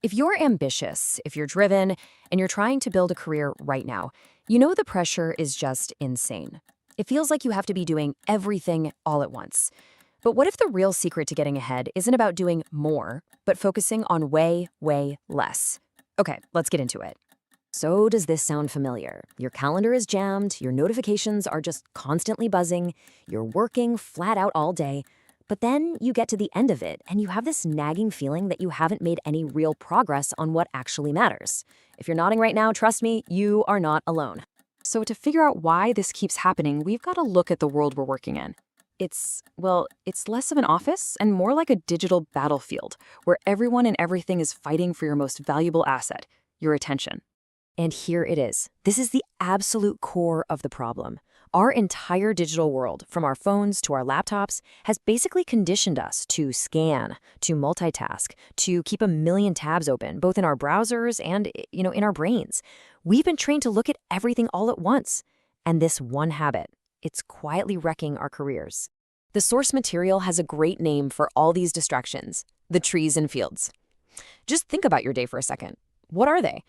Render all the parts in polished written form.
If you're ambitious, if you're driven, and you're trying to build a career right now, you know the pressure is just insane. It feels like you have to be doing everything all at once. But what if the real secret to getting ahead isn't about doing more, but focusing on way less? Okay, let's get into it. So, does this sound familiar? Your calendar is jammed, your notifications are just constantly buzzing, you're working flat out all day, but then you get to the end of it and you have this nagging feeling that you haven't made any real progress on what actually matters. If you're nodding right now, trust me, you are not alone. So to figure out why this keeps happening, we've got to look at the world we're working in. It's less of an office and more like a digital battlefield where everyone and everything is fighting for your most valuable asset, your attention. And here it is. This is the absolute core of the problem. Our entire digital world, from our phones to our laptops, has basically conditioned us to scan, to multitask, to keep a million tabs open, both in our browsers and, in our brains. We've been trained to look at everything all at once. And this one habit, it's quietly wrecking our careers. The source material has a great name for all these distractions: the trees and fields. Just think about your day for a second. What are they?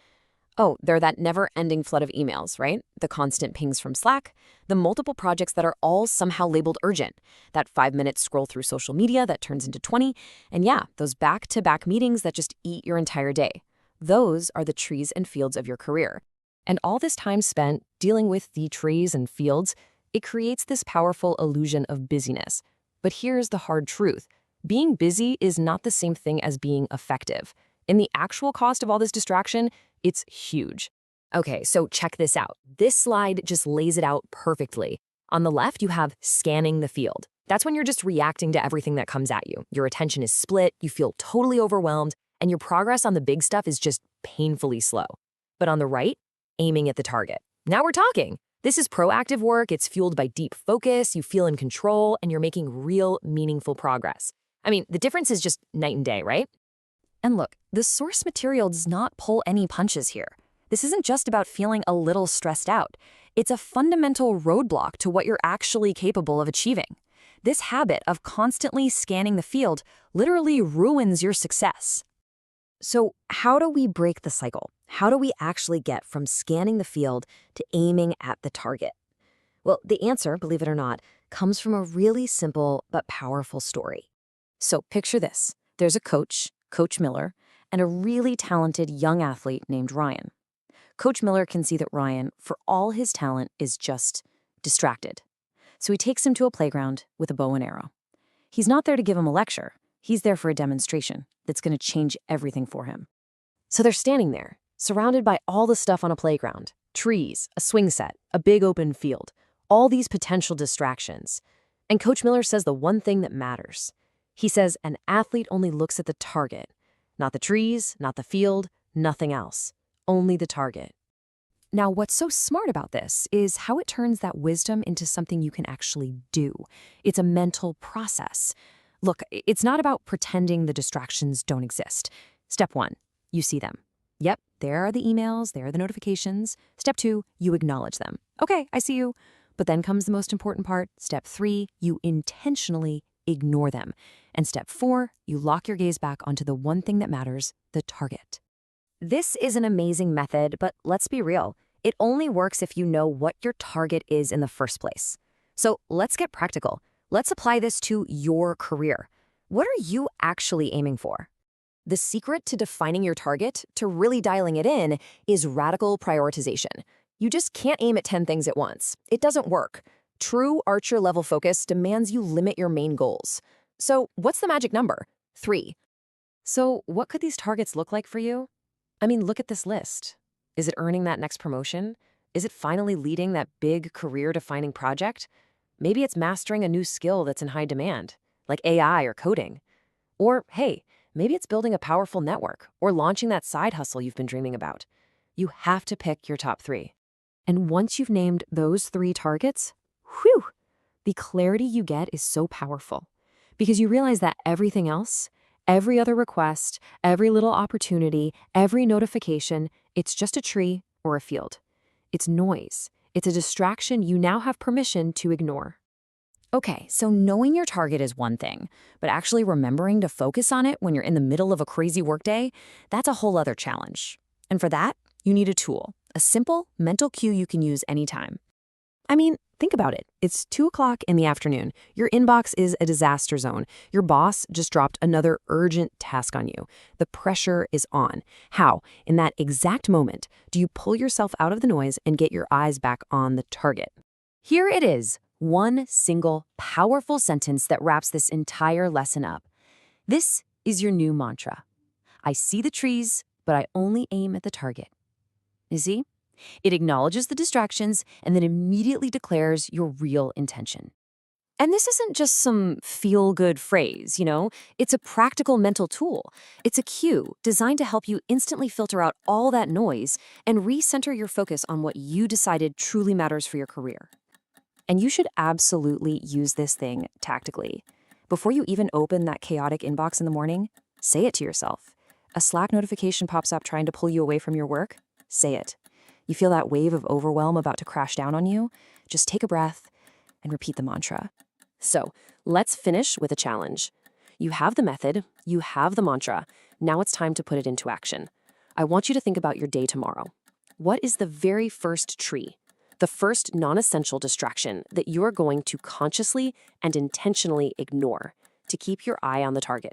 Oh, they're that never-ending flood of emails, right? The constant pings from Slack, the multiple projects that are all somehow labeled urgent, that 5-minute scroll through social media that turns into 20, and yeah, those back-to-back meetings that just eat your entire day. Those are the trees and fields of your career. And all this time spent dealing with the trees and fields, it creates this powerful illusion of busyness. But here's the hard truth. Being busy is not the same thing as being effective. In the actual cost of all this distraction, it's huge. Okay, so check this out. This slide just lays it out perfectly. On the left, you have scanning the field. That's when you're just reacting to everything that comes at you. Your attention is split, you feel totally overwhelmed, and your progress on the big stuff is just painfully slow. But on the right, aiming at the target. Now we're talking. This is proactive work, it's fueled by deep focus, you feel in control, and you're making real, meaningful progress. I mean, the difference is just night and day, right? And look, the source material does not pull any punches here. This isn't just about feeling a little stressed out. It's a fundamental roadblock to what you're actually capable of achieving. This habit of constantly scanning the field literally ruins your success. So how do we break the cycle? How do we actually get from scanning the field to aiming at the target? Well, the answer, believe it or not, comes from a really simple but powerful story. So picture this. There's a coach, Coach Miller, and a really talented young athlete named Ryan. Coach Miller can see that Ryan, for all his talent, is just distracted. So he takes him to a playground with a bow and arrow. He's not there to give him a lecture. He's there for a demonstration that's going to change everything for him. So they're standing there, surrounded by all the stuff on a playground: trees, a swing set, a big open field, all these potential distractions. And Coach Miller says the one thing that matters. He says an athlete only looks at the target, not the trees, not the field, nothing else, only the target. Now, what's so smart about this is how it turns that wisdom into something you can actually do. It's a mental process. Look, it's not about pretending the distractions don't exist. Step 1, you see them. Yep, there are the emails, there are the notifications. Step 2, you acknowledge them. Okay, I see you. But then comes the most important part. Step 3, you intentionally ignore them. And step 4, you lock your gaze back onto the one thing that matters, the target. This is an amazing method, but let's be real. It only works if you know what your target is in the first place. So let's get practical. Let's apply this to your career. What are you actually aiming for? The secret to defining your target, to really dialing it in, is radical prioritization. You just can't aim at 10 things at once. It doesn't work. True archer-level focus demands you limit your main goals. So what's the magic number? 3. So what could these targets look like for you? I mean, look at this list. Is it earning that next promotion? Is it finally leading that big career-defining project? Maybe it's mastering a new skill that's in high demand, like AI or coding. Or, hey, maybe it's building a powerful network or launching that side hustle you've been dreaming about. You have to pick your top 3. And once you've named those 3 targets, whew, the clarity you get is so powerful. Because you realize that everything else, every other request, every little opportunity, every notification, it's just a tree or a field. It's noise. It's a distraction you now have permission to ignore. Okay, so knowing your target is one thing, but actually remembering to focus on it when you're in the middle of a crazy workday, that's a whole other challenge. And for that, you need a tool, a simple mental cue you can use anytime. I mean, think about it. It's 2 o'clock in the afternoon. Your inbox is a disaster zone. Your boss just dropped another urgent task on you. The pressure is on. How, in that exact moment, do you pull yourself out of the noise and get your eyes back on the target? Here it is, one single, powerful sentence that wraps this entire lesson up. This is your new mantra. I see the trees, but I only aim at the target. You see? It acknowledges the distractions and then immediately declares your real intention. And this isn't just some feel-good phrase, It's a practical mental tool. It's a cue designed to help you instantly filter out all that noise and recenter your focus on what you decided truly matters for your career. And you should absolutely use this thing tactically. Before you even open that chaotic inbox in the morning, say it to yourself. A Slack notification pops up trying to pull you away from your work? Say it. You feel that wave of overwhelm about to crash down on you? Just take a breath and repeat the mantra. So, let's finish with a challenge. You have the method, you have the mantra. Now it's time to put it into action. I want you to think about your day tomorrow. What is the very first tree? The first non-essential distraction that you are going to consciously and intentionally ignore to keep your eye on the target?